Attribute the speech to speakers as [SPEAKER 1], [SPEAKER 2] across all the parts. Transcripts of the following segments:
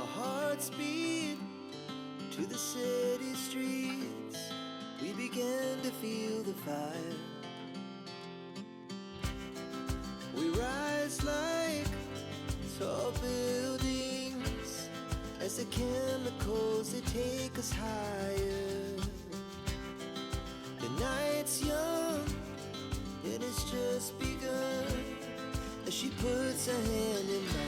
[SPEAKER 1] Our hearts beat to the city streets. We began to feel the fire. We rise like tall buildings as the chemicals they take us higher. The night's young and it's just begun as she puts her hand in mine.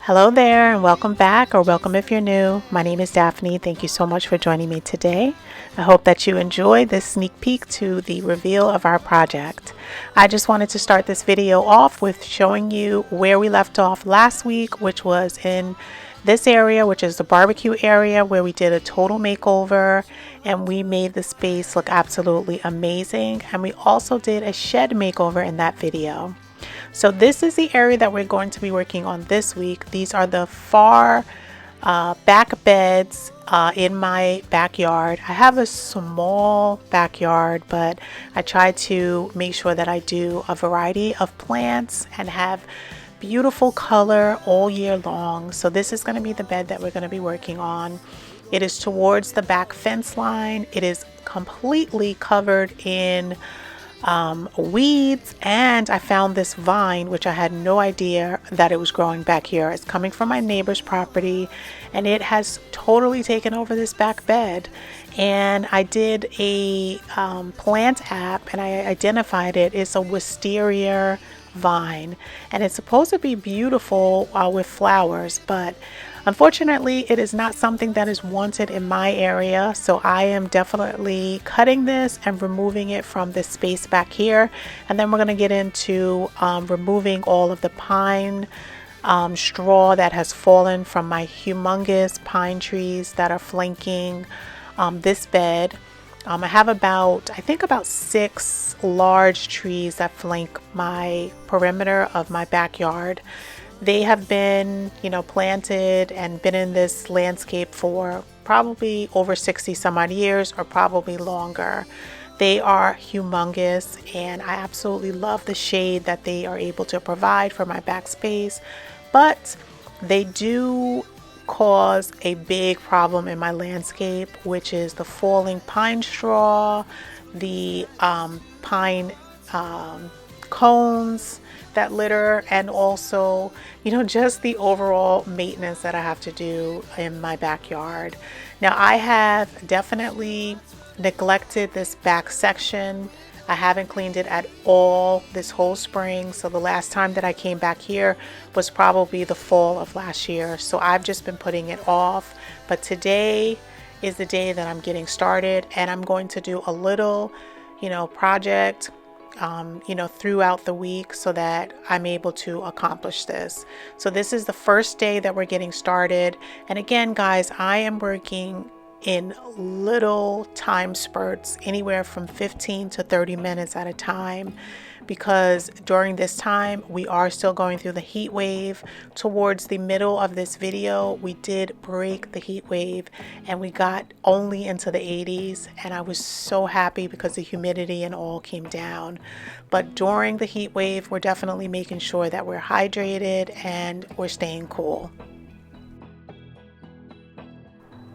[SPEAKER 2] Hello there and welcome back, or welcome if you're new. My name is Daphne. Thank you so much for joining me today. I hope that you enjoy this sneak peek to the reveal of our project. I just wanted to start this video off with showing you where we left off last week, which was in this area, which is the barbecue area, where we did a total makeover and we made the space look absolutely amazing. And we also did a shed makeover in that video. So this is the area that we're going to be working on this week. These are the far back beds in my backyard. I have a small backyard, but I try to make sure that I do a variety of plants and have beautiful color all year long. So this is going to be the bed that we're going to be working on. It is towards the back fence line. It is completely covered in weeds, and I found this vine which I had no idea that it was growing back here. It's coming from my neighbor's property and it has totally taken over this back bed. And I did a plant app and I identified it. It's a wisteria vine and it's supposed to be beautiful with flowers, but unfortunately it is not something that is wanted in my area. So I am definitely cutting this and removing it from this space back here, and then we're going to get into removing all of the pine straw that has fallen from my humongous pine trees that are flanking this bed. I have I think about 6 large trees that flank my perimeter of my backyard. They have been, planted and been in this landscape for probably over 60 some odd years, or probably longer. They are humongous and I absolutely love the shade that they are able to provide for my back space, but they do cause a big problem in my landscape, which is the falling pine straw, the pine cones that litter, and also just the overall maintenance that I have to do in my backyard. Now I have definitely neglected this back section. I haven't cleaned it at all this whole spring. So the last time that I came back here was probably the fall of last year. So I've just been putting it off. But today is the day that I'm getting started, and I'm going to do a little, project, throughout the week so that I'm able to accomplish this. So this is the first day that we're getting started. And again, guys, I am working in little time spurts, anywhere from 15 to 30 minutes at a time, because during this time we are still going through the heat wave. Towards the middle of this video, we did break the heat wave and we got only into the 80s, and I was so happy because the humidity and all came down. But during the heat wave, we're definitely making sure that we're hydrated and we're staying cool.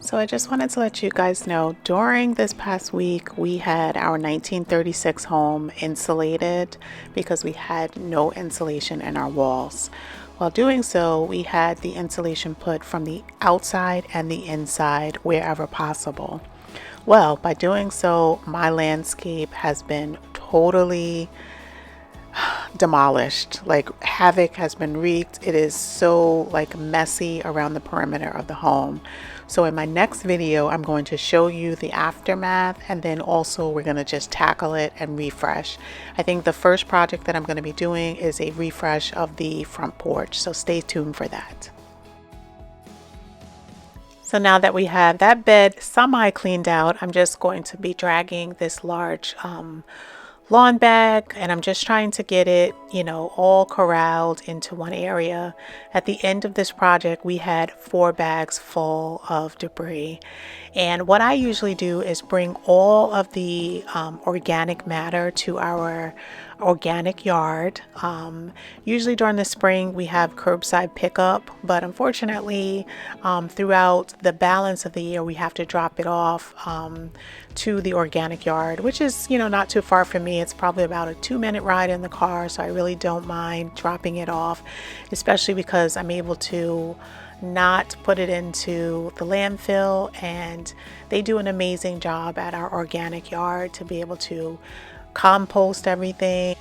[SPEAKER 2] So I just wanted to let you guys know, during this past week, we had our 1936 home insulated because we had no insulation in our walls. While doing so, we had the insulation put from the outside and the inside wherever possible. Well, by doing so, my landscape has been totally demolished. Like, havoc has been wreaked. It is so messy around the perimeter of the home. So in my next video, I'm going to show you the aftermath, and then also we're going to just tackle it and refresh. I think the first project that I'm going to be doing is a refresh of the front porch, so stay tuned for that. So now that we have that bed semi cleaned out, I'm just going to be dragging this large lawn bag, and I'm just trying to get it, all corralled into one area. At the end of this project, we had 4 bags full of debris. And what I usually do is bring all of the organic matter to our organic yard. Usually during the spring we have curbside pickup, but unfortunately throughout the balance of the year we have to drop it off to the organic yard, which is, not too far from me. It's probably about a 2-minute ride in the car, so I really don't mind dropping it off, especially because I'm able to not put it into the landfill, and they do an amazing job at our organic yard to be able to compost everything.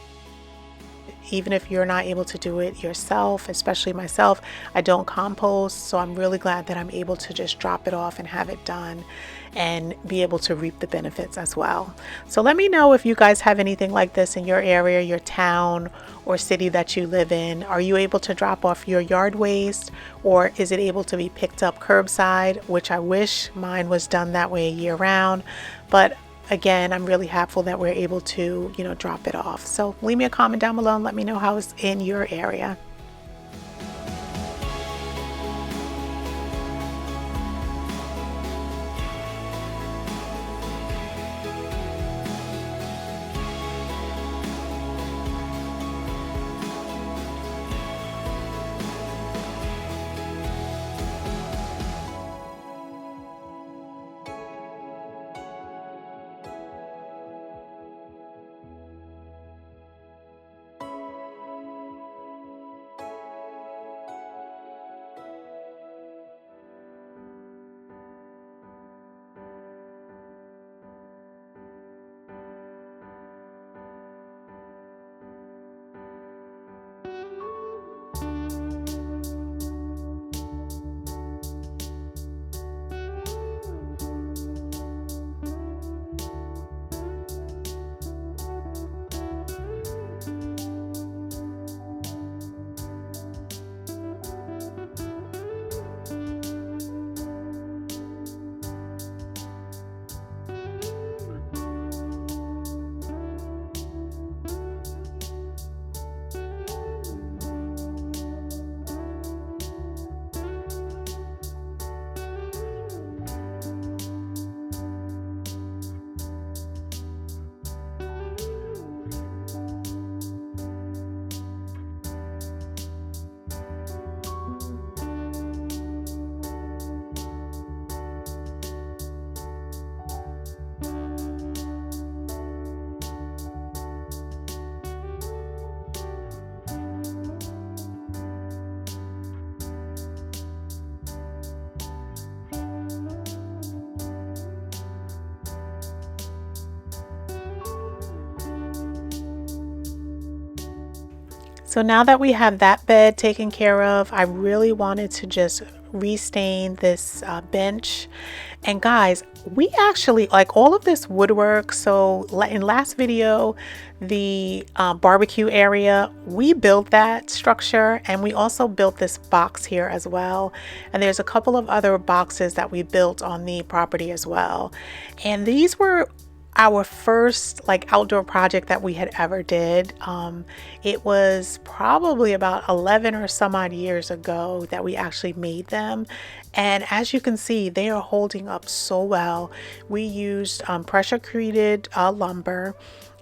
[SPEAKER 2] Even if you're not able to do it yourself, especially myself, I don't compost, so I'm really glad that I'm able to just drop it off and have it done and be able to reap the benefits as well. So let me know if you guys have anything like this in your area, your town or city that you live in. Are you able to drop off your yard waste, or is it able to be picked up curbside, which I wish mine was done that way year round, but again, I'm really happy that we're able to, drop it off. So leave me a comment down below and let me know how it's in your area. So now that we have that bed taken care of, I really wanted to just restain this bench. And guys, we actually like all of this woodwork. So in last video, the barbecue area, we built that structure, and we also built this box here as well. And there's a couple of other boxes that we built on the property as well. And these were our first outdoor project that we had ever did. It was probably about 11 or some odd years ago that we actually made them, and as you can see, they are holding up so well. We used pressure treated lumber,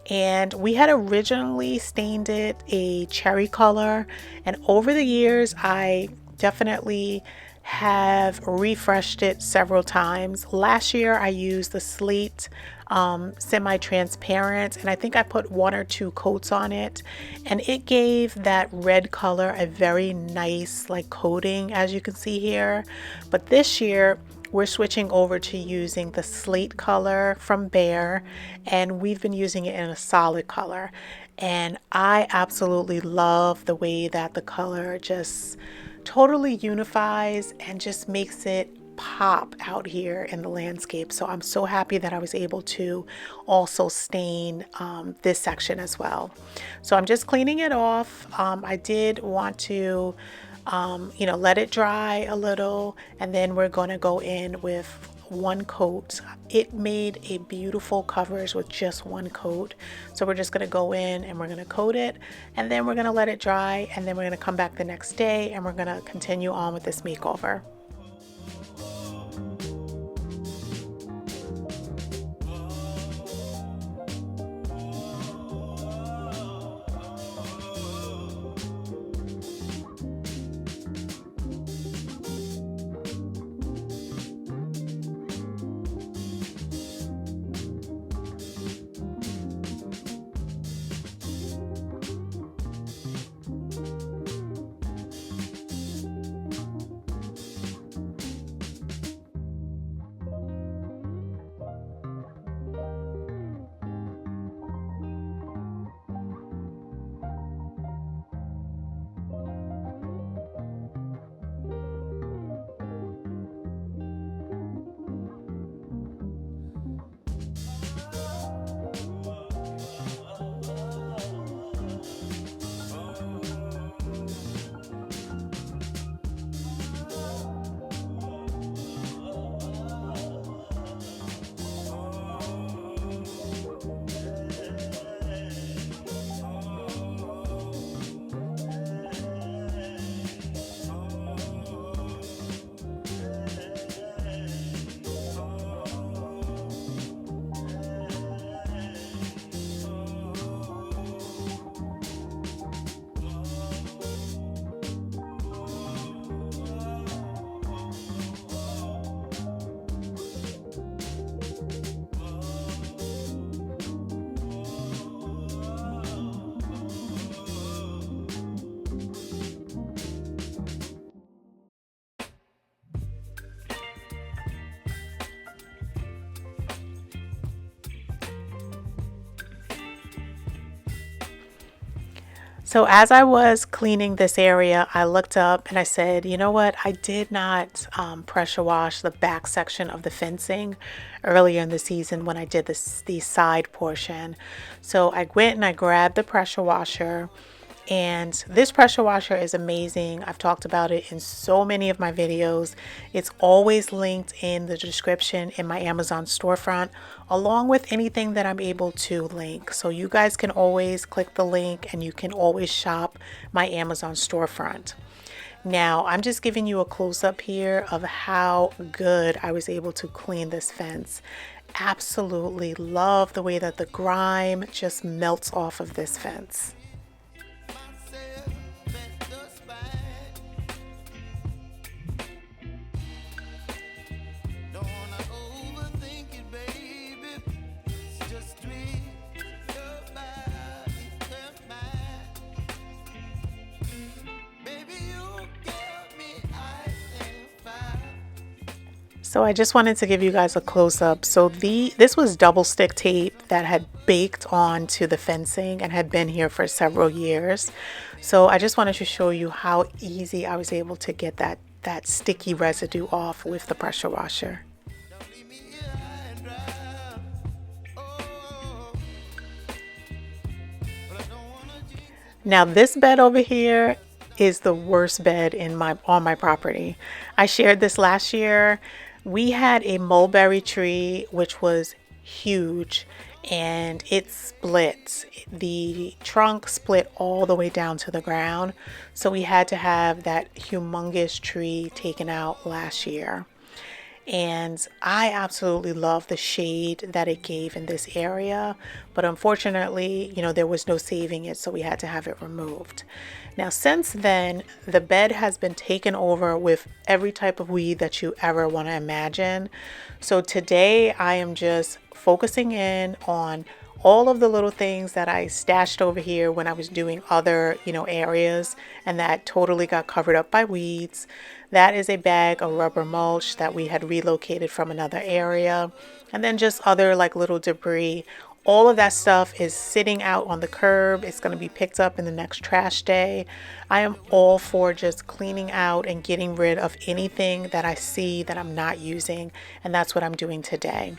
[SPEAKER 2] and we had originally stained it a cherry color, and over the years I definitely have refreshed it several times. Last year I used the slate semi-transparent, and I think I put 1 or 2 coats on it, and it gave that red color a very nice coating, as you can see here. But this year we're switching over to using the slate color from Behr, and we've been using it in a solid color, and I absolutely love the way that the color just totally unifies and just makes it pop out here in the landscape. So I'm so happy that I was able to also stain this section as well. So I'm just cleaning it off. I did want to let it dry a little, and then we're going to go in with 1 coat. It made a beautiful coverage with just 1 coat. So we're just going to go in and we're going to coat it, and then we're going to let it dry, and then we're going to come back the next day and we're going to continue on with this makeover. So as I was cleaning this area, I looked up and I said, you know what? I did not pressure wash the back section of the fencing earlier in the season when I did the side portion. So I went and I grabbed the pressure washer. And this pressure washer is amazing. I've talked about it in so many of my videos. It's always linked in the description in my Amazon storefront, along with anything that I'm able to link. So you guys can always click the link and you can always shop my Amazon storefront. Now, I'm just giving you a close-up here of how good I was able to clean this fence. Absolutely love the way that the grime just melts off of this fence. So I just wanted to give you guys a close-up. So this was double stick tape that had baked onto the fencing and had been here for several years. So I just wanted to show you how easy I was able to get that sticky residue off with the pressure washer. Now this bed over here is the worst bed on my property. I shared this last year. We had a mulberry tree which was huge and it split. The trunk split all the way down to the ground. So we had to have that humongous tree taken out last year. And I absolutely love the shade that it gave in this area, but unfortunately, there was no saving it, so we had to have it removed. Now, since then, the bed has been taken over with every type of weed that you ever want to imagine. So today I am just focusing in on all of the little things that I stashed over here when I was doing other, areas, and that totally got covered up by weeds. That is a bag of rubber mulch that we had relocated from another area. And then just other little debris. All of that stuff is sitting out on the curb. It's going to be picked up in the next trash day. I am all for just cleaning out and getting rid of anything that I see that I'm not using. And that's what I'm doing today.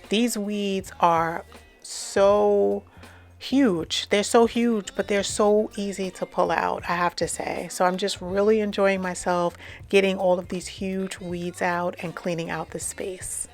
[SPEAKER 2] These weeds are so huge. They're so huge, but they're so easy to pull out, I have to say. So I'm just really enjoying myself getting all of these huge weeds out and cleaning out the space.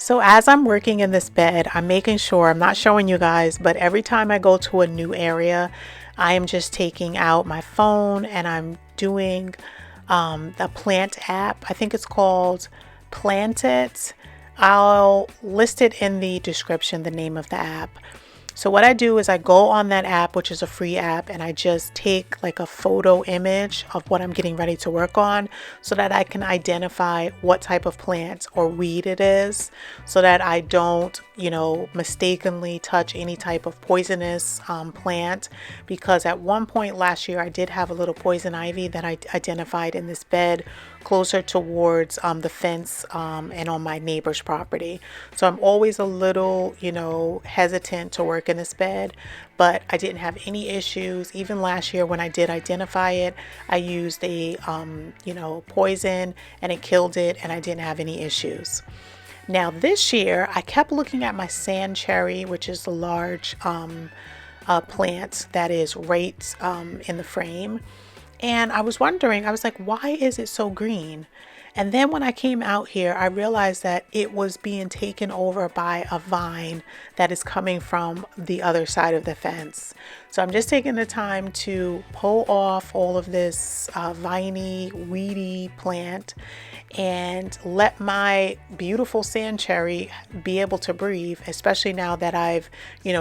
[SPEAKER 2] So as I'm working in this bed, I'm making sure, I'm not showing you guys, but every time I go to a new area, I am just taking out my phone and I'm doing the plant app. I think it's called PlantIn. I'll list it in the description, the name of the app. So what I do is I go on that app, which is a free app, and I just take a photo image of what I'm getting ready to work on so that I can identify what type of plant or weed it is so that I don't, mistakenly touch any type of poisonous plant, because at one point last year I did have a little poison ivy that I identified in this bed closer towards the fence and on my neighbor's property. So I'm always a little, hesitant to work in this bed, but I didn't have any issues. Even last year when I did identify it, I used a, poison and it killed it, and I didn't have any issues. Now this year, I kept looking at my sand cherry, which is the large plant that is right in the frame. And I was wondering, I was like, why is it so green? And then when I came out here, I realized that it was being taken over by a vine that is coming from the other side of the fence. So I'm just taking the time to pull off all of this viney, weedy plant and let my beautiful sand cherry be able to breathe, especially now that I've,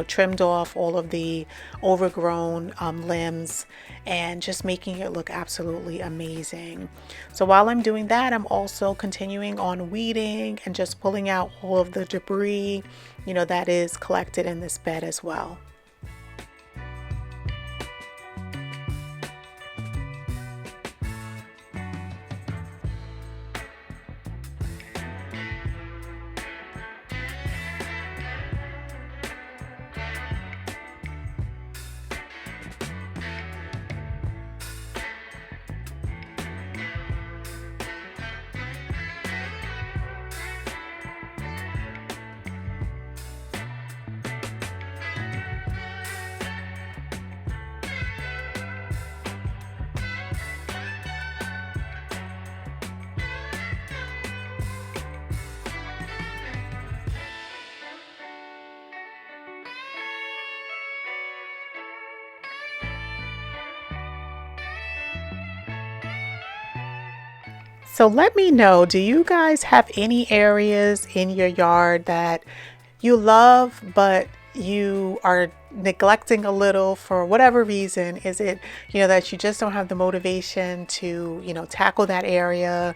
[SPEAKER 2] trimmed off all of the overgrown limbs and just making it look absolutely amazing. So while I'm doing that, I'm also continuing on weeding and just pulling out all of the debris, that is collected in this bed as well. So let me know, do you guys have any areas in your yard that you love, but you are neglecting a little for whatever reason? Is it, that you just don't have the motivation to, tackle that area?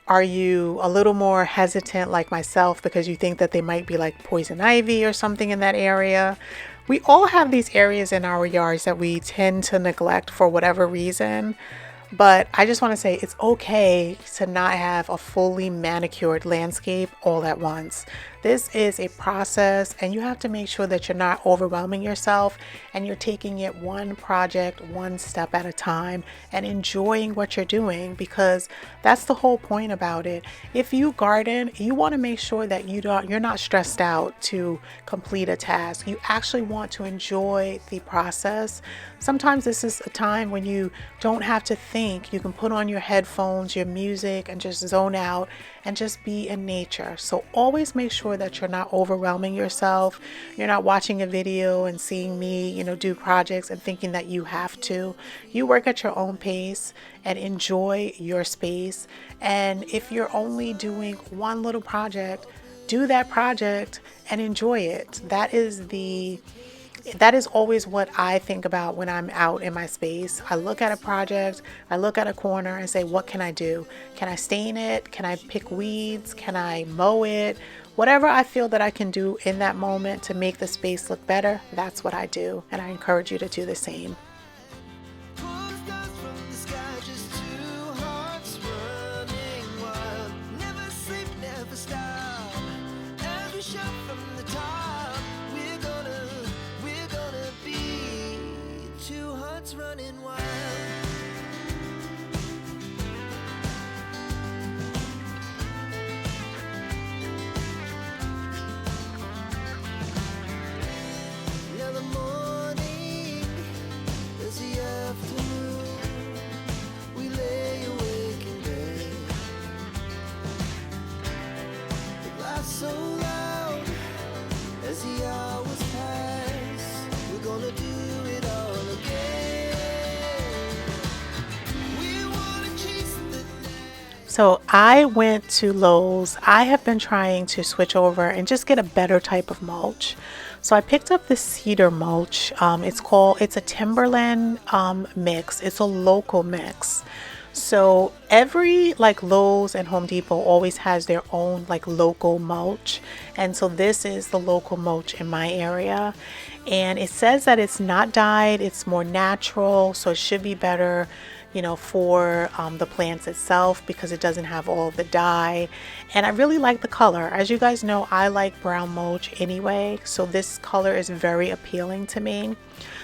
[SPEAKER 2] Are you a little more hesitant like myself because you think that they might be like poison ivy or something in that area? We all have these areas in our yards that we tend to neglect for whatever reason. But I just want to say it's okay to not have a fully manicured landscape all at once. This is a process, and you have to make sure that you're not overwhelming yourself and you're taking it one project, one step at a time, and enjoying what you're doing, because that's the whole point about it. If you garden, you want to make sure that you're not stressed out to complete a task. You actually want to enjoy the process. Sometimes this is a time when you don't have to think. You can put on your headphones, your music, and just zone out and just be in nature. So always make sure that you're not overwhelming yourself. You're not watching a video and seeing me, do projects and thinking that you have to. You work at your own pace and enjoy your space. And if you're only doing one little project, do that project and enjoy it. That is always what I think about when I'm out in my space. I look at a project, I look at a corner and say, what can I do? Can I stain it? Can I pick weeds? Can I mow it? Whatever I feel that I can do in that moment to make the space look better, that's what I do. And I encourage you to do the same.
[SPEAKER 1] Running wild. Now the morning is the afternoon. We lay awake in bed. The laughs so loud as the hours pass. We're gonna do it all again.
[SPEAKER 2] So I went to Lowe's. I have been trying to switch over and just get a better type of mulch. So I picked up this cedar mulch. It's a Timberland mix. It's a local mix. So every Lowe's and Home Depot always has their own local mulch. And so this is the local mulch in my area. And it says that it's not dyed, it's more natural, so it should be better. you know, for the plants itself, because it doesn't have all the dye. And I really like the color. As you guys know, I like brown mulch anyway, so this color is very appealing to me.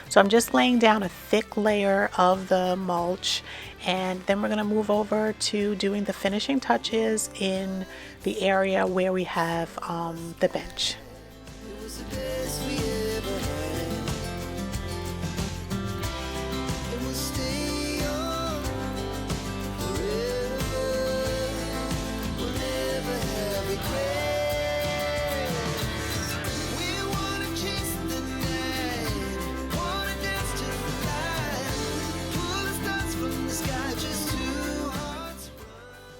[SPEAKER 2] So I'm just laying down a thick layer of the mulch, and then we're going to move over to doing the finishing touches in the area where we have the bench.
[SPEAKER 1] It was the best we ever had. And we'll stay on forever. We'll never have regrets. We wanna chase the night, wanna dance to the light, pull the stars from the sky, just two hearts.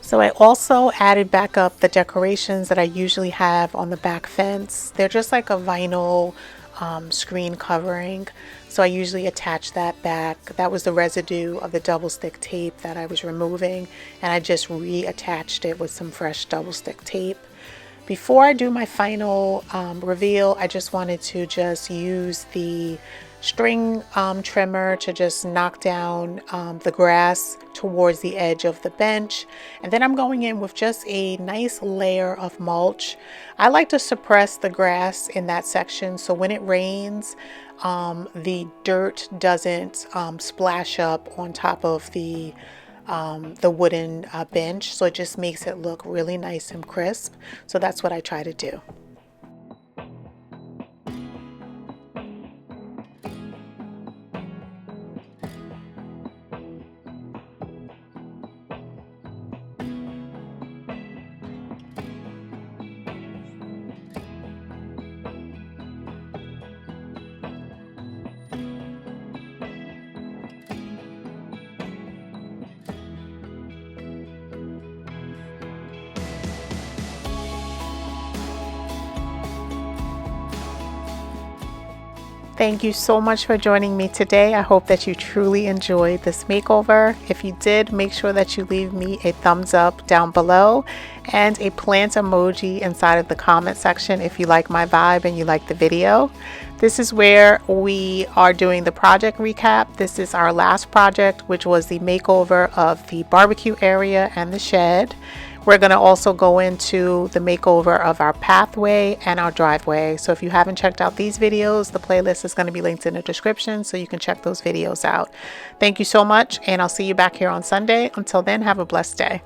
[SPEAKER 2] So I also added back up the decorations that I usually have on the back fence. They're just like a vinyl screen covering. So I usually attach that back. That was the residue of the double stick tape that I was removing, and I just reattached it with some fresh double stick tape. Before I do my final reveal, I just wanted to just use the string trimmer to just knock down the grass towards the edge of the bench. And then I'm going in with just a nice layer of mulch. I like to suppress the grass in that section, so when it rains, the dirt doesn't splash up on top of the wooden bench, so it just makes it look really nice and crisp. So that's what I try to do. Thank you so much for joining me today. I hope that you truly enjoyed this makeover. If you did, make sure that you leave me a thumbs up down below and a plant emoji inside of the comment section if you like my vibe and you like the video. This is where we are doing the project recap. This is our last project, which was the makeover of the barbecue area and the shed. We're going to also go into the makeover of our pathway and our driveway. So if you haven't checked out these videos, the playlist is going to be linked in the description, so you can check those videos out. Thank you so much, and I'll see you back here on Sunday. Until then, have a blessed day.